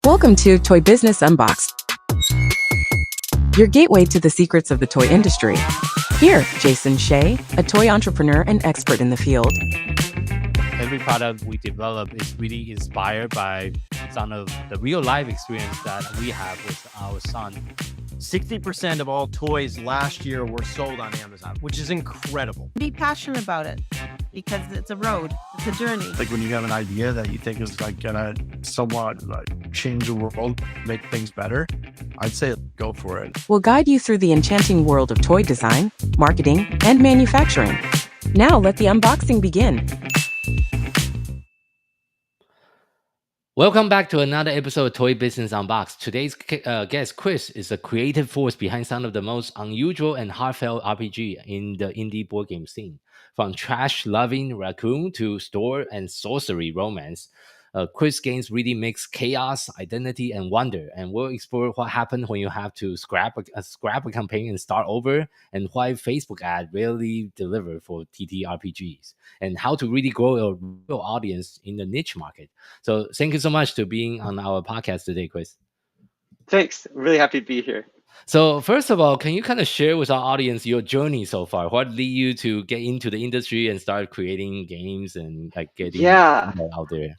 Welcome to Toy Business Unboxed, your gateway to the secrets of the toy industry. Here, Jason Shea, a toy entrepreneur and expert in the field. Every product we develop is really inspired by some of the real life experience that we have with our son. 60% of all toys last year were sold on Amazon, which is incredible. Be passionate about it because it's a road, it's a journey. Like when you have an idea that you think is like gonna somewhat like change the world, make things better, I'd say go for it. We'll guide you through the enchanting world of toy design, marketing, and manufacturing. Now let the unboxing begin. Welcome back to another episode of Toy Business Unboxed. Today's guest, Chrys, is a creative force behind some of the most unusual and heartfelt RPG in the indie board game scene. From trash-loving Raccoon to store and sorcery romance, Chrys games really mix chaos, identity, and wonder. And we'll explore what happened when you have to scrap a campaign and start over, and why Facebook ad rarely deliver for TTRPGs, and how to really grow a real audience in the niche market. So thank you so much for being on our podcast today, Chrys. Thanks. Really happy to be here. So first of all, can you kind of share with our audience your journey so far? What led you to get into the industry and start creating games and like getting out there?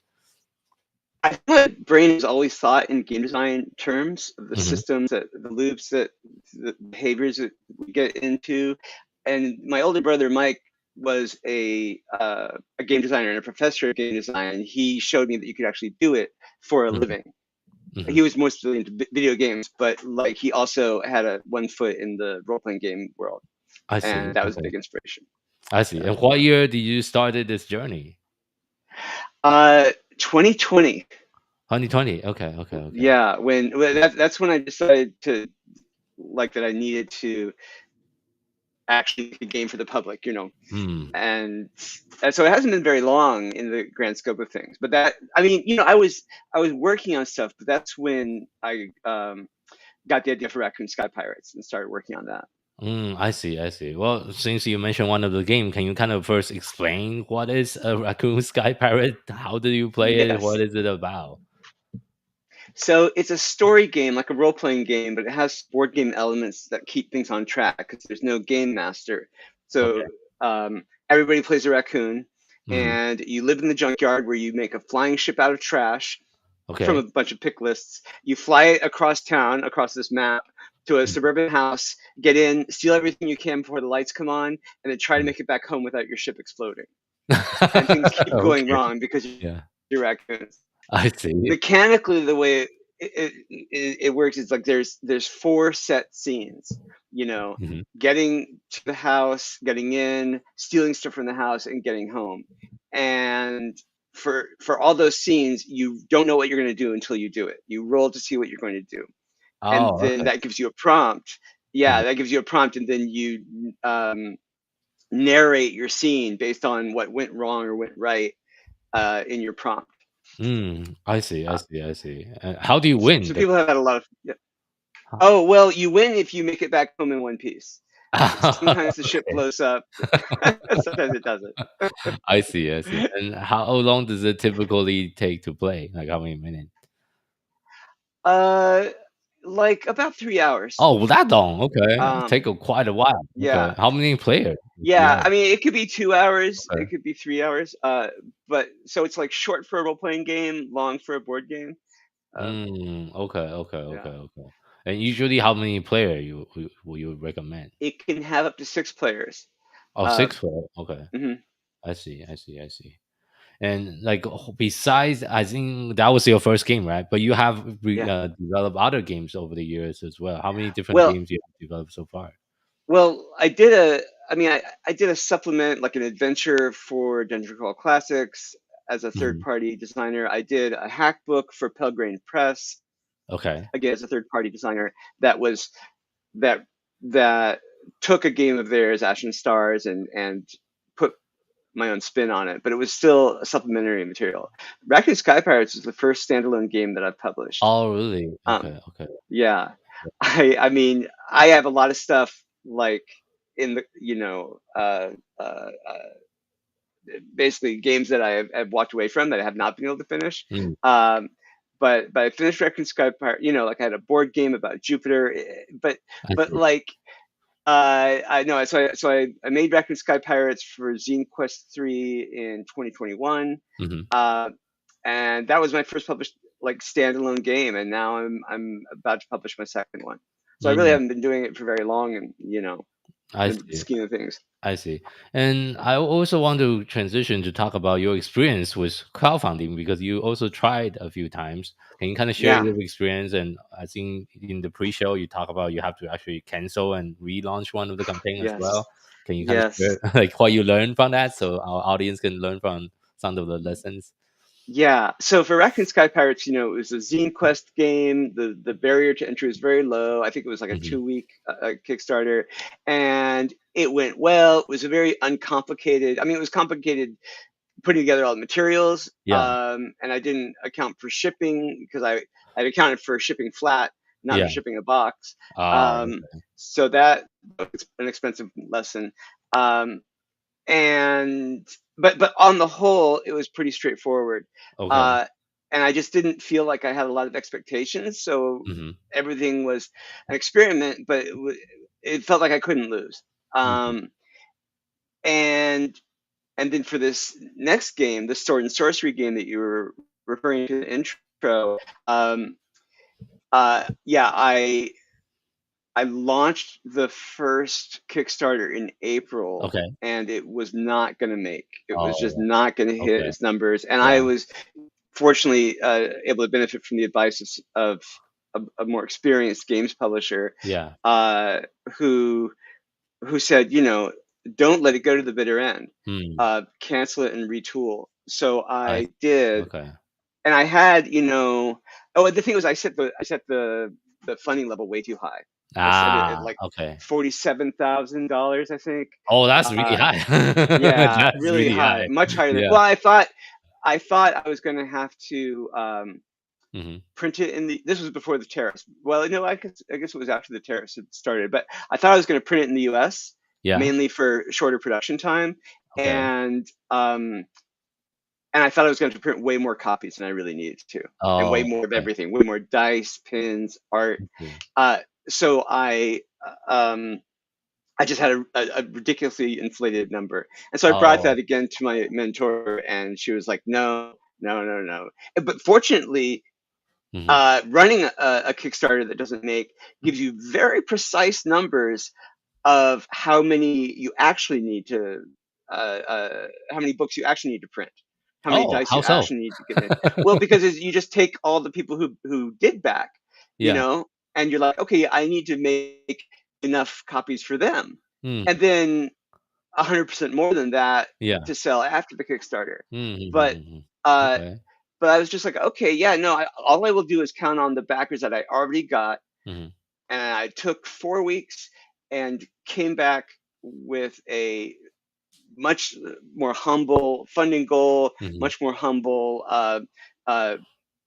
I think my brain has always thought in game design terms of the systems, the loops, the behaviors that we get into. And my older brother, Mike, was a game designer and a professor of game design. He showed me that you could actually do it for a living. He was mostly into video games, but like he also had one foot in the role-playing game world. I see. And that was a big inspiration. I see. And what year did you started this journey? 2020. 2020. Okay. Yeah, that's when I decided to that I needed to actually make a game for the public, and so it hasn't been very long in the grand scope of things. But I was working on stuff, but that's when I got the idea for Raccoon Sky Pirates and started working on that. I see. Well, since you mentioned one of the game, can you kind of first explain what is a Raccoon Sky Pirate? How do you play it? What is it about? So it's a story game, like a role-playing game, but it has board game elements that keep things on track because there's no game master. So everybody plays a raccoon, and you live in the junkyard where you make a flying ship out of trash from a bunch of pick lists. You fly it across town, across this map, to a suburban house, get in, steal everything you can before the lights come on, and then try to make it back home without your ship exploding. And things keep going wrong because you're raccoons. I see. Mechanically, the way it works is like there's 4 set scenes, getting to the house, getting in, stealing stuff from the house, and getting home. And for all those scenes, you don't know what you're going to do until you do it. You roll to see what you're going to do. And then that gives you a prompt. Yeah, that gives you a prompt, and then you narrate your scene based on what went wrong or went right in your prompt. I see. How do you win? So people have had a lot of. Oh well, you win if you make it back home in one piece. Sometimes the ship blows up. Sometimes it doesn't. I see. And how long does it typically take to play? Like how many minutes? Like about 3 hours. Oh, well, that long. Okay, take quite a while. Yeah. Okay. How many players? Yeah, I mean, it could be 2 hours. It could be 3 hours. But so it's like short for a role-playing game, long for a board game. Okay. And usually, how many players will you recommend? It can have up to 6 players. Oh, 6 players. Okay. I see. And like besides, I think that was your first game, right? But you have developed other games over the years as well. How many different games you have developed so far? Well, I did a supplement, like an adventure for Dungeon Crawl Classics as a third-party designer. I did a hack book for Pelgrane Press. Okay. Again, as a third-party designer, that took a game of theirs, Ashen Stars, and put my own spin on it, but it was still a supplementary material. Raccoon Sky Pirates is the first standalone game that I've published. Oh, really? Okay. Yeah. I mean, I have a lot of stuff like in the, basically games that I've walked away from that I have not been able to finish. but I finished Raccoon Sky Pirate. You know, like I had a board game about Jupiter, I but see. like I know. I made Raccoon Sky Pirates for Zine Quest 3 in 2021, Hmm. and that was my first published like standalone game. And now I'm about to publish my second one. So I really Mm, haven't been doing it for very long, and I in the see. scheme of things. I see. And I also want to transition to talk about your experience with crowdfunding because you also tried a few times. Can you kind of share Yeah. your experience? And I think in the pre-show you talk about you have to actually cancel and relaunch one of the campaign as Yes. well. Can you kind of Yes. share like what you learned from that so our audience can learn from some of the lessons? Yeah. So for Raccoon Sky Pirates, it was a Zine Quest game. The barrier to entry was very low. I think it was like a Hmm. 2-week Kickstarter, and it went well. It was a very uncomplicated. I mean, it was complicated putting together all the materials, Yeah. and I didn't account for shipping because I'd accounted for shipping flat, not for Yeah. shipping a box. Oh, Um, so that was an expensive lesson. Um, and but on the whole, it was pretty straightforward. okay. Uh, and I just didn't feel like I had a lot of expectations, so Hmm. everything was an experiment, but it felt like I couldn't lose. Hmm. Um, and and then for this next game, the sword and sorcery game that you were referring to in the intro, um, yeah, I launched the first Kickstarter in April, Okay. and it was not going to make. It was just Oh, not going to hit okay. its numbers, and I Yeah. was fortunately able to benefit from the advice of a more experienced games publisher, Yeah. uh, who said, don't let it go to the bitter end. Hmm. Cancel it and retool. So I I did, okay. and I had, oh, and the thing was, I set the funding level way too high. I set it at Ah, like okay. $47,000, I think. Oh, that's really Uh, high. yeah, That's really really high, high. much higher than. Yeah. Well, I thought I was going to have to Mhm. print it in the. This was before the tariffs. Well, no, I guess it was after the tariffs had started. But I thought I was going to print it in the U.S. Yeah. mainly for shorter production time, Okay. and I thought I was going to print way more copies than I really needed to, and way Oh, more of okay. everything, way more dice, pins, art. I see. So I just had a ridiculously inflated number, and so I brought Oh. that again to my mentor, and she was like, "No, no, no, no." But fortunately, Mhm. running a Kickstarter that doesn't make gives you very precise numbers of how many you actually need to, how many books you actually need to print, how many Oh, dice how you so? actually need to get in. Well, because you just take all the people who did back, you Yeah. know, and you're like, okay, I need to make enough copies for them, Mm. and then 100% more than that Yeah. to sell after the Kickstarter. But Mhm. uh, Okay. but I was just like, okay, yeah, no, all I will do is count on the backers that I already got, Mhm. and I took 4 weeks and came back with a much more humble funding goal, Mhm. much more humble uh,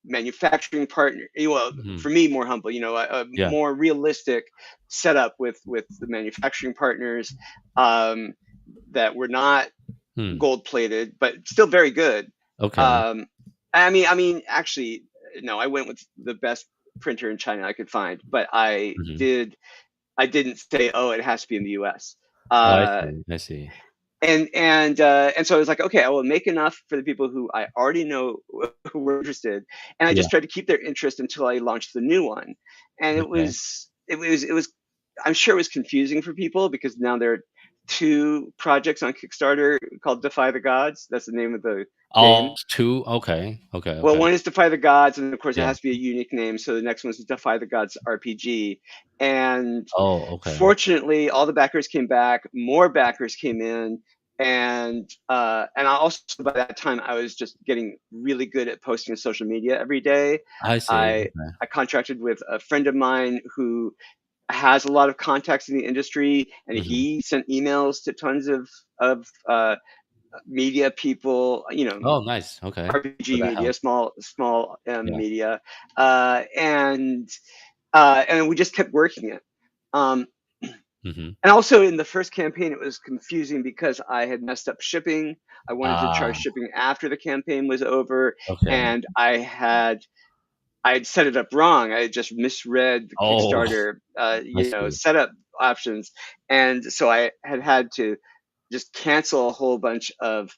manufacturing partner. Well, Mhm. for me, more humble. A Yeah. more realistic setup with the manufacturing partners, um, that were not Hmm. gold plated, but still very good. Okay. Um, I mean, actually, no, I went with the best printer in China I could find, but Mhm. I didn't say, oh, it has to be in the U.S. Oh, I Uh, see. I see. and so I was like, okay, I will make enough for the people who I already know who were interested, and I Yeah. just tried to keep their interest until I launched the new one. And it Okay. was I'm sure it was confusing for people because now there are two projects on Kickstarter called Defy the Gods. That's the name of the Oh, game. 2? Okay. Okay. Well, Okay. one is Defy the Gods, and of course it Yeah. has to be a unique name. So the next one is Defy the Gods RPG. And Oh, okay. fortunately, all the backers came back. More backers came in, and I also by that time I was just getting really good at posting to social media every day. I see. I Okay. I contracted with a friend of mine who has a lot of contacts in the industry, and Mhm. he sent emails to tons of media people. Oh, nice. Okay. So RPG that media, helps. small Yeah. media, and we just kept working it. Um, Mhm. and also in the first campaign, it was confusing because I had messed up shipping. I wanted to charge Ah, shipping after the campaign was over, okay. and I had I'd set it up wrong. I had just misread the Oh, Kickstarter, I see. setup options, and so I had to just cancel a whole bunch of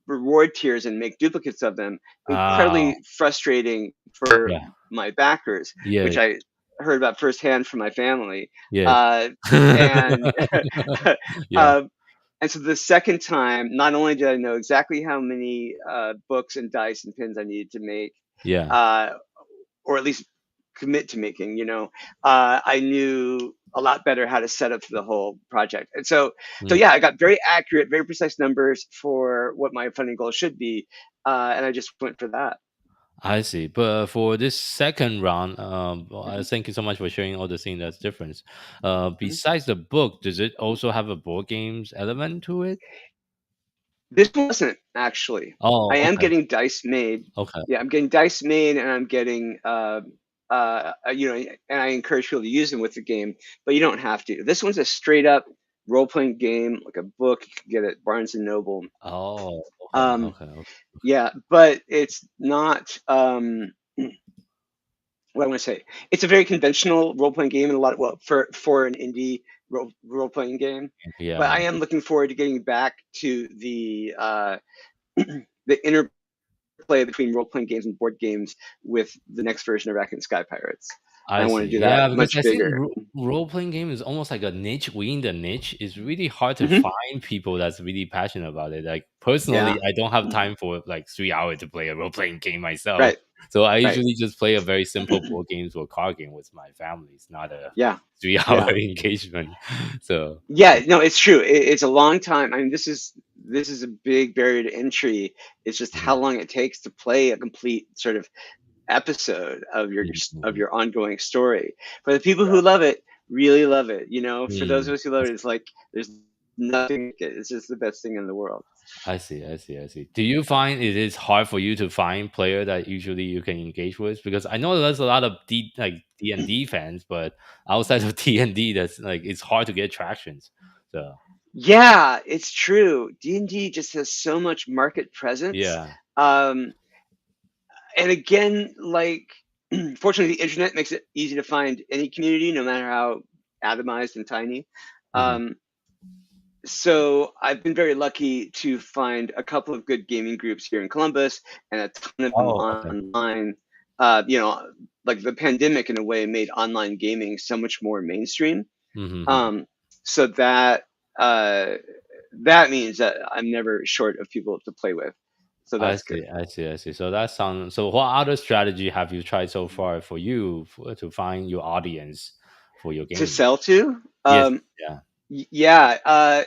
reward tiers and make duplicates of them. Ah, Incredibly frustrating for yeah, my backers, yeah, which I heard about firsthand from my family. yes. Uh, and Yeah, um, and so the second time, not only did I know exactly how many books and dice and pins I needed to make, yeah. uh, or at least commit to making, I knew a lot better how to set up the whole project. And so Mm, yeah, I got very accurate, very precise numbers for what my funding goal should be, and I just went for that. I see. But for this second round, well, Mhm, thank you so much for sharing all the things that's different. mhm. Besides the book, does it also have a board games element to it? This wasn't actually. Oh, I am okay, getting dice made. okay. Yeah, I'm getting dice made, and I'm getting, and I encourage people to use them with the game, but you don't have to. This one's a straight up role playing game, like a book you can get at Barnes and Noble. Oh, okay, Um, okay, okay. yeah, but it's not. What I want to say, it's a very conventional role playing game, and a lot of, well, for an indie role playing game. But Yeah, I am looking forward to getting back to the interplay between role playing games and board games with the next version of Raccoon Sky Pirates. And I I want to see. do that Yeah, because much I think bigger. role playing game is almost like a niche within the niche. It's really hard to Hmm. find people that's really passionate about it. Like personally, Yeah. I don't have time for like 3 hours to play a role playing game myself. Right. So I Right. usually just play a very simple board games or card game with my family. It's not a Yeah. 3 hour Yeah. engagement. So Yeah. No, it's true. It's a long time. I mean, this is a big barrier to entry. It's just how mhm, long it takes to play a complete sort of episode of your mhm, of mhm. your ongoing story. For the people who Yeah. love it, really love it. For those Mm. of us who love it, it's like there's nothing like it. It's just the best thing in the world. I see, I see, I see. Do you find it is hard for you to find player that usually you can engage with? Because I know there's a lot of D&D fans, but outside of D&D, that's like it's hard to get tractions. So Yeah, it's true. D&D just has so much market presence. yeah. Um, and again, like, fortunately, the internet makes it easy to find any community, no matter how atomized and tiny. Mhm. Um, so I've been very lucky to find a couple of good gaming groups here in Columbus and a ton of them Oh, okay. online. Like the pandemic in a way made online gaming so much more mainstream. Mm-hmm. Um, so uh, that means that I'm never short of people to play with. So I that's good. see, I see, I see. So that sounds. So what other strategy have you tried so far for you to find your audience for your To game? sell to, Yes. Yeah. yeah.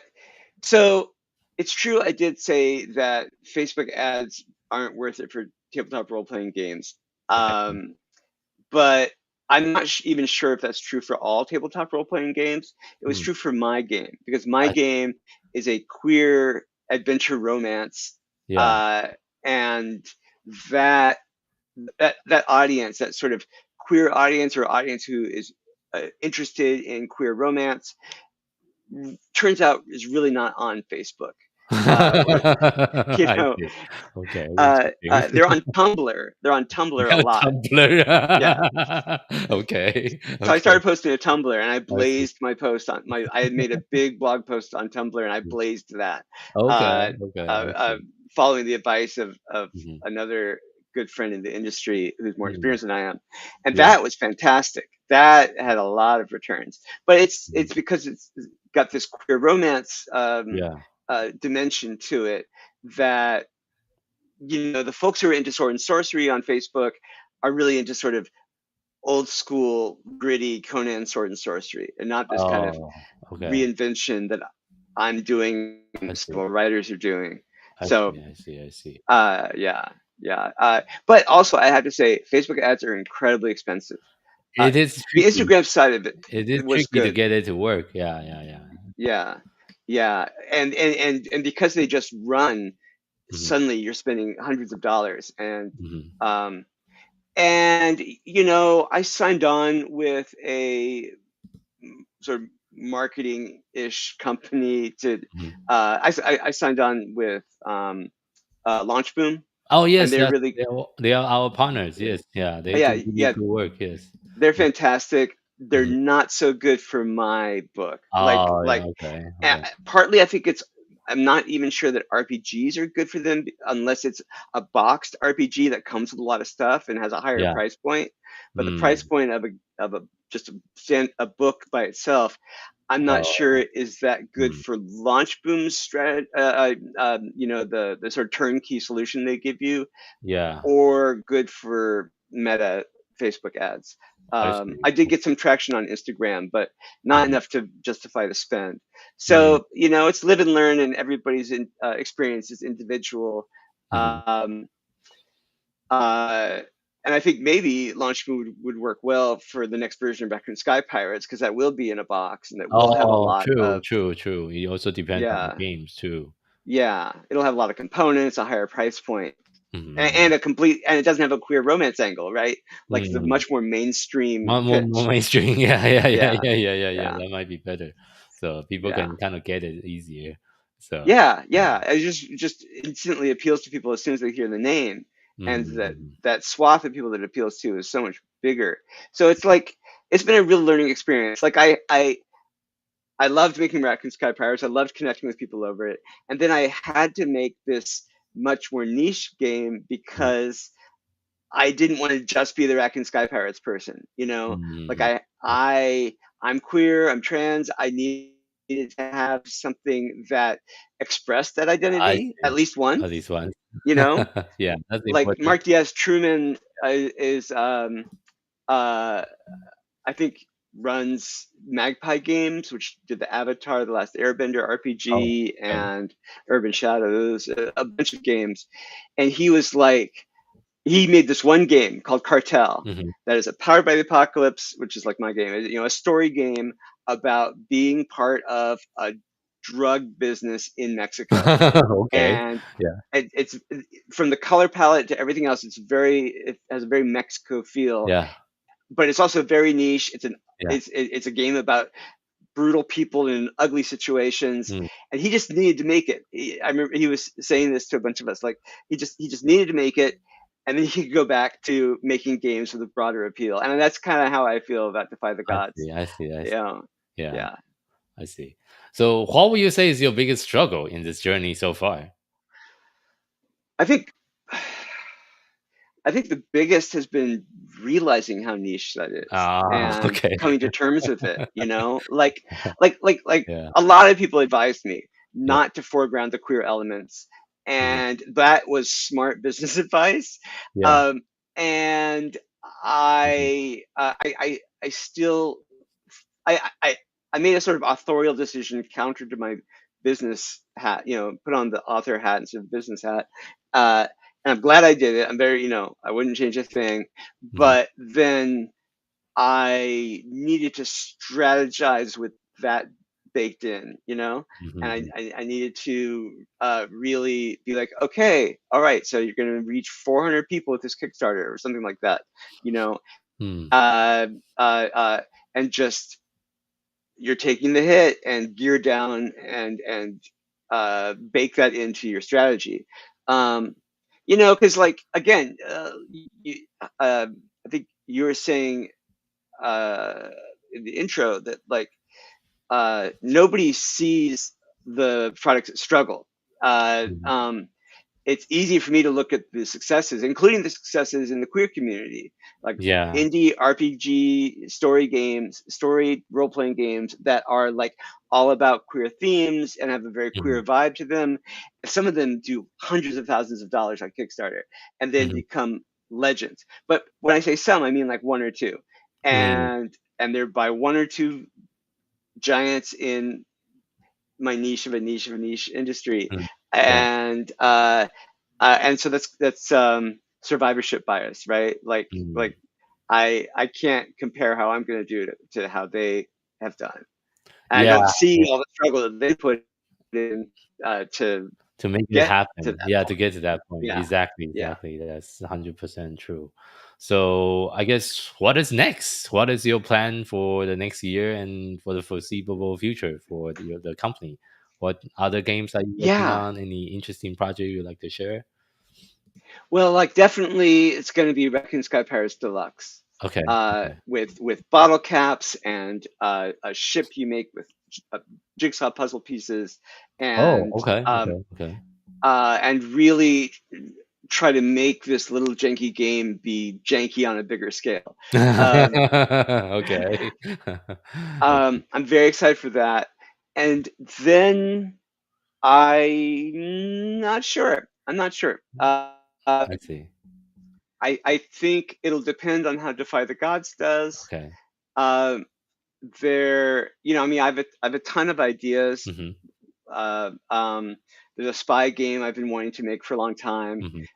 So it's true. I did say that Facebook ads aren't worth it for tabletop role playing games. Okay. But I'm not even sure if that's true for all tabletop role playing games. It was Mm. true for my game because my I, game is a queer adventure romance, yeah. uh, and that that audience, that sort of queer audience or audience who is interested in queer romance, turns out is really not on Facebook. Or you I know, see. Okay. Interesting. they're on Tumblr. They're on Tumblr a lot. Yeah. Tumblr. Okay. So I Okay. started posting to Tumblr, and I I see. blazed my post on my. I had made a big blog post on Tumblr, and I blazed that, Okay. uh, Okay. uh, I uh, see. following the advice of Mhm. another good friend in the industry who's more Mm. experienced than I am, and Yeah. that was fantastic. That had a lot of returns, but Mhm. it's because it's got this queer romance Yeah. dimension to it that the folks who are into sword and sorcery on Facebook are really into sort of old school gritty Conan sword and sorcery, and not this kind of Oh. Okay. reinvention that I'm doing I and see. several writers are doing. I So see. I see. I see. yeah, yeah. But also I have to say Facebook ads are incredibly expensive. Uh, It is the tricky. Instagram side of it, It is it was tricky to good. get it to work. Yeah. Yeah. Yeah. Yeah, yeah, and because they just run, Mhm. suddenly you're spending hundreds of dollars, Mhm. um, and I signed on with a sort of marketing-ish company to Mhm. I signed on with Launch Boom, Oh and yes, they're yes, really they are our partners. Yes, yeah, they yeah, do really yeah, good work. Yes. they're fantastic. They're Mhm. not so good for my book. Oh yeah, Like okay, uh, okay. partly I think I'm not even sure that RPGs are good for them unless it's a boxed RPG that comes with a lot of stuff and has a higher Yeah. price point. But the price Mm. point of a just a book by itself, I'm not sure Oh. is that good Mm. for Launch Boom's the sort of turnkey solution they give you, Yeah, or good for Meta Facebook ads. I see. I did get some traction on Instagram, but not Mhm. enough to justify the spend. Mm. So, it's live and learn, and everybody's experience is individual. Mhm. Um, uh, and I think maybe Launchpool would work well for the next version of Raccoon Sky Pirates, because that will be in a box and that will have a Oh, lot true, of, true, true. It also depends on the yeah, games too. yeah, it'll have a lot of components, a higher price point, Mhm. and and it doesn't have a queer romance angle, right? Like it's a Mm. much more mainstream More pitch. mainstream. Yeah, yeah, yeah, Yeah, yeah, yeah, yeah, yeah. yeah, That might be better. So people yeah, can kind of get it easier. So yeah, yeah. yeah. It just instantly appeals to people as soon as they hear the name, and that Mhm. that swath of people that it appeals to is so much bigger. So it's like it's been a real learning experience. Like I loved making Raccoon Sky Pirates. I loved connecting with people over it, and then I had to make this much more niche game Mhm. because I didn't want to just be the Raccoon Sky Pirates person, Like Mhm. I'm queer, I'm trans. I needed to have something that expressed that I identity see. at least At once, least one. you know? Yeah, that's Like important. Mark Diaz Truman is uh I think runs Magpie Games, which did the Avatar, The Last Airbender Oh, RPG, okay. and Urban Shadows, a bunch of games. And he was like, he made this one game called Cartel Mhm. that is a Powered by the Apocalypse, which is like my game, a story game about being part of a drug business in Mexico. Okay. And Yeah. it's from the color palette to everything else. It has a very Mexico feel, Yeah. but it's also very niche. Yeah. It's a game about brutal people in ugly situations, Mm. and he just needed to make it. I remember he was saying this to a bunch of us, like he just needed to make it, and then he could go back to making games with a broader appeal. And that's kind of how I feel about Defy the I Gods. see, I see, I see. Yeah, Yeah, yeah. I see. So what would you say is your biggest struggle in this journey so far? I think I think the biggest has been realizing how niche that is Ah, and okay. coming to terms with it, like Yeah, a lot of people advised me yeah. not to foreground the queer elements, Mhm. and that was smart business advice. Yeah. Um, and Mhm. I still I made a sort of authorial decision counter to my business hat, put on the author hat instead of business hat. Uh, and I'm glad I did it. I'm very, I wouldn't change a thing. Mhm. But then I needed to strategize with that baked in, Mhm, and I, mhm. I, I needed to really be like, okay, all right, so you're going to reach 400 people with this Kickstarter or something like that, you know, Hmm. uh, uh, uh, and just you're taking the hit and gear down and bake that into your strategy. Um, because like again, you, I think you were saying in the intro that like nobody sees the product's struggle. Uh, Mhm. um, it's easy for me to look at the successes, including the successes in the queer community, like Yeah. indie RPG story games, story role playing games that are like all about queer themes and have a very queer Mhm. vibe to them. Some of them do hundreds of thousands of dollars on Kickstarter and then Mhm. become legends. But when I say some, I mean like one or two, Mm. and they're by one or two giants in my niche of a niche of a niche industry, Mm. Yeah. and so that's survivorship bias, right? Like Mm. I can't compare how I'm going to do it to how they have done. And I Yeah, don't see yeah. all the struggle that they put in to To make it get to happen. that Yeah, to point. get to that point. Yeah, Exactly, yeah. exactly. That's 100% true. So I guess what is next? What is your plan for the next year and for the foreseeable future for the company? What other games are you working Yeah. on? Any interesting project you'd like to share? Well, like definitely, it's going to be Raccoon Sky Pirates Deluxe. Okay. With bottle caps and a ship you make with jigsaw puzzle pieces, and and really try to make this little janky game be janky on a bigger scale. Okay. I'm very excited for that. And then I'm not sure. I see. I think it'll depend on how Defy the Gods does. Okay. Um, I mean, I have a ton of ideas. There's a spy game I've been wanting to make for a long time,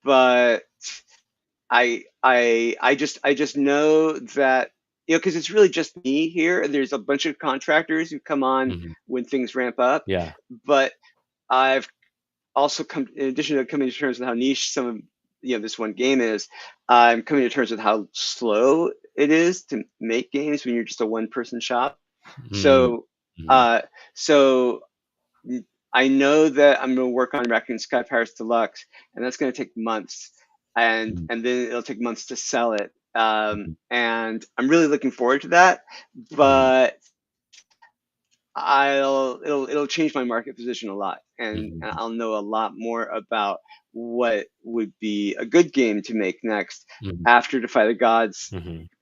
but I just know that, because it's really just me here. There's a bunch of contractors who come on when things ramp up. Yeah. But I've also come, in addition to coming to terms with how niche some of this one game is, I'm coming to terms with how slow it is to make games when you're just a one-person shop. So I know that I'm going to work on Raccoon Sky Pirates Deluxe, and that's going to take months, and then it'll take months to sell it. And I'm really looking forward to that, but it'll change my market position a lot, and I'll know a lot more about what would be a good game to make next after Defy the Gods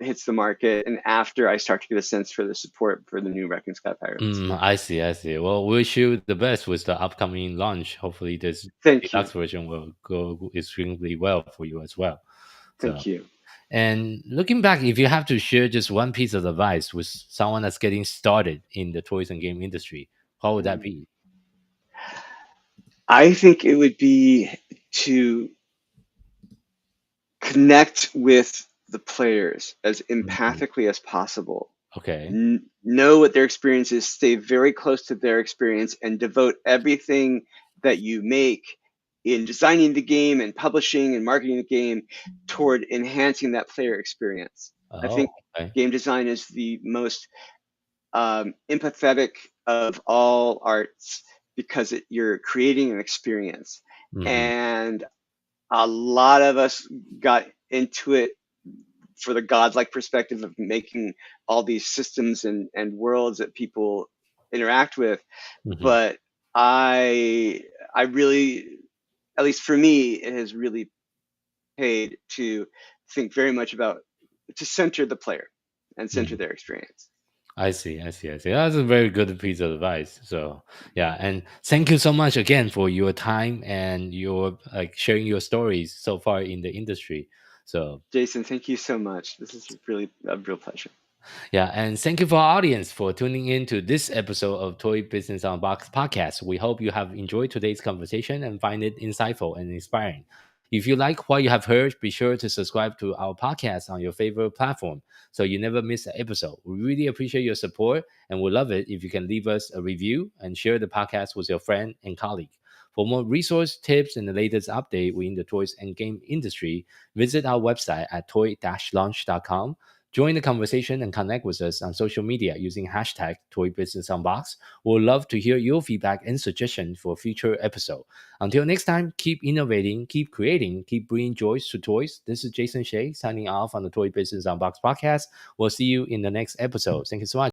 hits the market, and after I start to get a sense for the support for the new Raccoon Sky Pirates. I see. Well, wish you the best with the upcoming launch. Hopefully this deluxe version will go extremely well for you as well. Thank you. And looking back, if you have to share just one piece of advice with someone that's getting started in the toys and game industry, what would that be? I think it would be to connect with the players as empathically as possible. Okay. Know what their experience is, stay very close to their experience, and devote everything that you make in designing the game and publishing and marketing the game toward enhancing that player experience. I think game design is the most empathetic of all arts, because you're creating an experience. And a lot of us got into it for the godlike perspective of making all these systems and worlds that people interact with. But I really, at least for me, it has really paid to think very much about, to center the player and center their experience. I see. That's a very good piece of advice. So yeah, and thank you so much again for your time and your sharing your stories so far in the industry. So Jason, thank you so much. This is really a real pleasure. Yeah, and thank you for our audience for tuning in to this episode of Toy Business Unboxed podcast. We hope you have enjoyed today's conversation and find it insightful and inspiring. If you like what you have heard, be sure to subscribe to our podcast on your favorite platform so you never miss an episode. We really appreciate your support and would love it if you can leave us a review and share the podcast with your friend and colleague. For more resource tips and the latest update within the toys and game industry, visit our website at toy-launch.com. Join the conversation and connect with us on social media using hashtag Toy Business Unboxed. We'd love to hear your feedback and suggestions for future episode. Until next time, keep innovating, keep creating, keep bringing joy to toys. This is Jason Shea signing off on the Toy Business Unboxed podcast. We'll see you in the next episode. Thank you so much.